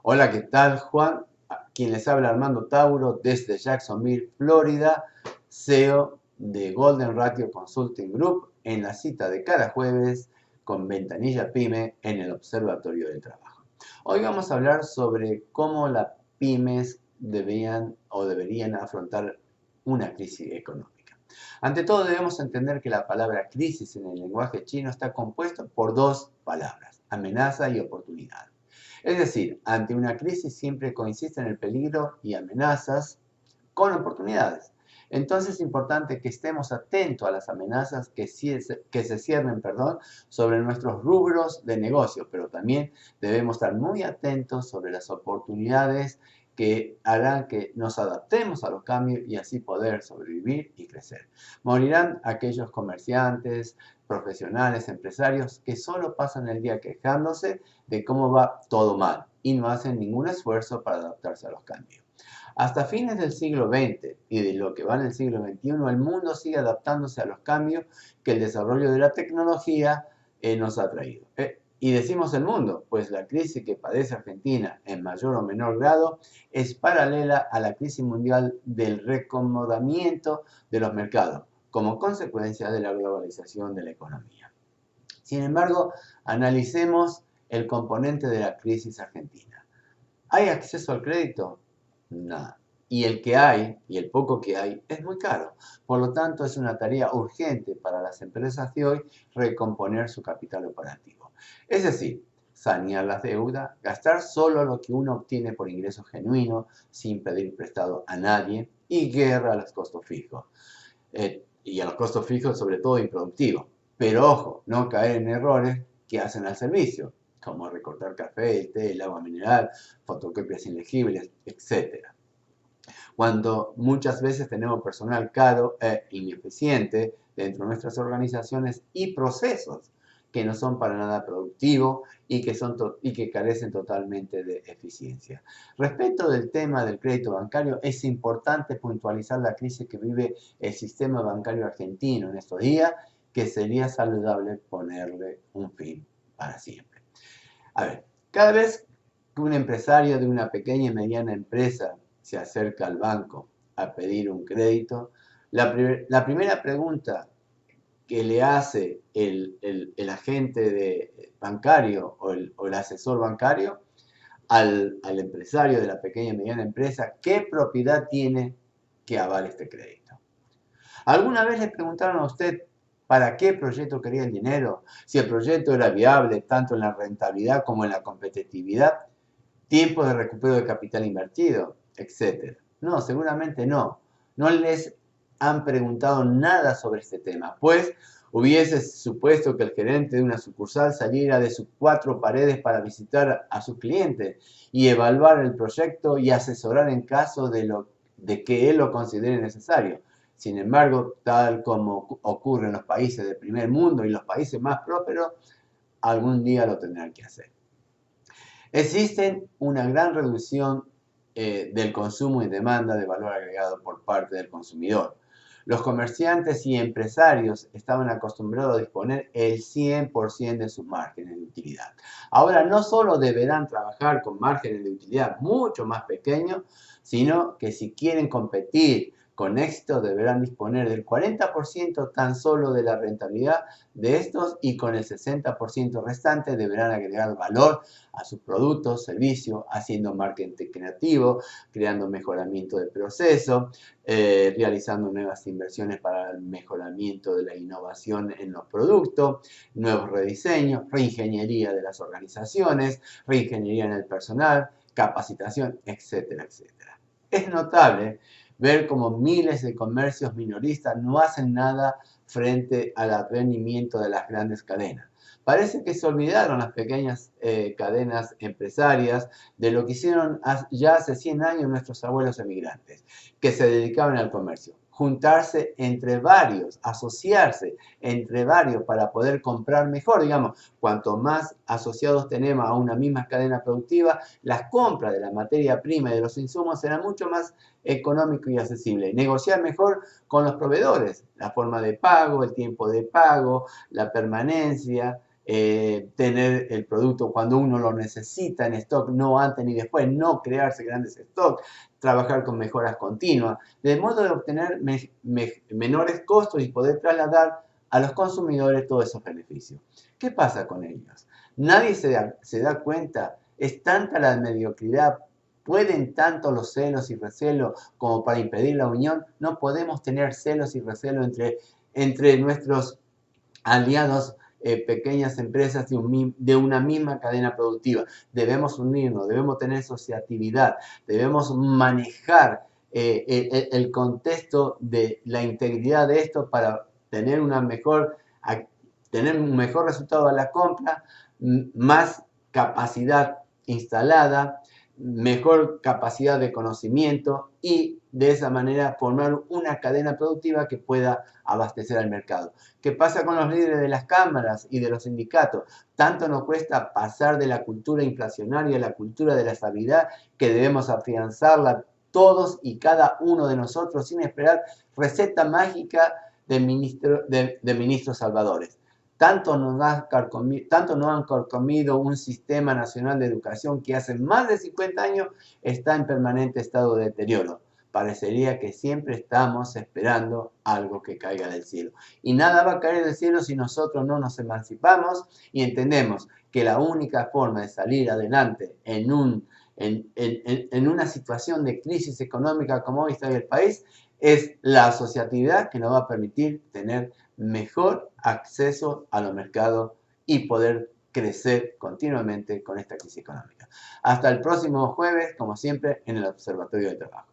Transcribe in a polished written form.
Hola, ¿qué tal, Juan? Quien les habla Armando Tauro desde Jacksonville, Florida, CEO de Golden Ratio Consulting Group, en la cita de cada jueves con Ventanilla Pyme en el Observatorio del Trabajo. Hoy vamos a hablar sobre cómo las pymes deberían afrontar una crisis económica. Ante todo, debemos entender que la palabra crisis en el lenguaje chino está compuesto por dos palabras: amenaza y oportunidad. Es decir, ante una crisis siempre coinciden el peligro y amenazas con oportunidades. Entonces es importante que estemos atentos a las amenazas que se ciernen, sobre nuestros rubros de negocio, pero también debemos estar muy atentos sobre las oportunidades que harán que nos adaptemos a los cambios y así poder sobrevivir y crecer. Morirán aquellos comerciantes, profesionales, empresarios que solo pasan el día quejándose de cómo va todo mal y no hacen ningún esfuerzo para adaptarse a los cambios. Hasta fines del siglo XX y de lo que va en el siglo XXI, el mundo sigue adaptándose a los cambios que el desarrollo de la tecnología nos ha traído. Y decimos el mundo, pues la crisis que padece Argentina en mayor o menor grado es paralela a la crisis mundial del recomodamiento de los mercados, como consecuencia de la globalización de la economía. Sin embargo, analicemos el componente de la crisis argentina. ¿Hay acceso al crédito? Nada. Y el que hay, y el poco que hay, es muy caro. Por lo tanto, es una tarea urgente para las empresas de hoy recomponer su capital operativo. Es decir, sanear las deudas, gastar solo lo que uno obtiene por ingresos genuinos, sin pedir prestado a nadie, y guerra a los costos fijos. Y a los costos fijos, sobre todo improductivos. Pero ojo, no caer en errores que hacen al servicio, como recortar café, té, el agua mineral, fotocopias ilegibles, etc. Cuando muchas veces tenemos personal caro e ineficiente dentro de nuestras organizaciones y procesos que no son para nada productivos y que carecen totalmente de eficiencia. Respecto del tema del crédito bancario, es importante puntualizar la crisis que vive el sistema bancario argentino en estos días, que sería saludable ponerle un fin para siempre. A ver, cada vez que un empresario de una pequeña y mediana empresa se acerca al banco a pedir un crédito, la primera pregunta que le hace el agente bancario o el asesor bancario al empresario de la pequeña y mediana empresa: ¿qué propiedad tiene que avale este crédito? ¿Alguna vez le preguntaron a usted para qué proyecto quería el dinero? Si el proyecto era viable tanto en la rentabilidad como en la competitividad, tiempo de recupero de capital invertido, etcétera. No, seguramente no. No les han preguntado nada sobre este tema, pues hubiese supuesto que el gerente de una sucursal saliera de sus cuatro paredes para visitar a sus clientes y evaluar el proyecto y asesorar en caso de que él lo considere necesario. Sin embargo, tal como ocurre en los países del primer mundo y los países más prósperos, algún día lo tendrán que hacer. Existe una gran reducción del consumo y demanda de valor agregado por parte del consumidor. Los comerciantes y empresarios estaban acostumbrados a disponer el 100% de sus márgenes de utilidad. Ahora no solo deberán trabajar con márgenes de utilidad mucho más pequeños, sino que si quieren competir con éxito deberán disponer del 40% tan solo de la rentabilidad de estos, y con el 60% restante deberán agregar valor a sus productos, servicios, haciendo marketing creativo, creando mejoramiento de proceso, realizando nuevas inversiones para el mejoramiento de la innovación en los productos, nuevos rediseños, reingeniería de las organizaciones, reingeniería en el personal, capacitación, etcétera, etcétera. Es notable ver cómo miles de comercios minoristas no hacen nada frente al advenimiento de las grandes cadenas. Parece que se olvidaron las pequeñas cadenas empresarias de lo que hicieron ya hace 100 años nuestros abuelos emigrantes, que se dedicaban al comercio. Juntarse entre varios, asociarse entre varios para poder comprar mejor. Digamos, cuanto más asociados tenemos a una misma cadena productiva, las compras de la materia prima y de los insumos serán mucho más económico y accesible. Negociar mejor con los proveedores, la forma de pago, el tiempo de pago, la permanencia, tener el producto cuando uno lo necesita en stock, no antes ni después, no crearse grandes stocks, trabajar con mejoras continuas, de modo de obtener menores costos y poder trasladar a los consumidores todos esos beneficios. ¿Qué pasa con ellos? Nadie se da cuenta, es tanta la mediocridad, pueden tanto los celos y recelos como para impedir la unión. No podemos tener celos y recelos entre nuestros aliados, pequeñas empresas de una misma cadena productiva. Debemos unirnos, debemos tener asociatividad, debemos manejar el contexto de la integridad de esto para tener tener un mejor resultado a la compra, más capacidad instalada, mejor capacidad de conocimiento y de esa manera formar una cadena productiva que pueda abastecer al mercado. ¿Qué pasa con los líderes de las cámaras y de los sindicatos? Tanto nos cuesta pasar de la cultura inflacionaria a la cultura de la estabilidad, que debemos afianzarla todos y cada uno de nosotros sin esperar receta mágica de ministros salvadores. Tanto nos han carcomido un sistema nacional de educación que hace más de 50 años está en permanente estado de deterioro. Parecería que siempre estamos esperando algo que caiga del cielo. Y nada va a caer del cielo si nosotros no nos emancipamos y entendemos que la única forma de salir adelante en una situación de crisis económica como hoy está en el país es la asociatividad, que nos va a permitir tener mejor acceso a los mercados y poder crecer continuamente con esta crisis económica. Hasta el próximo jueves, como siempre, en el Observatorio de Trabajo.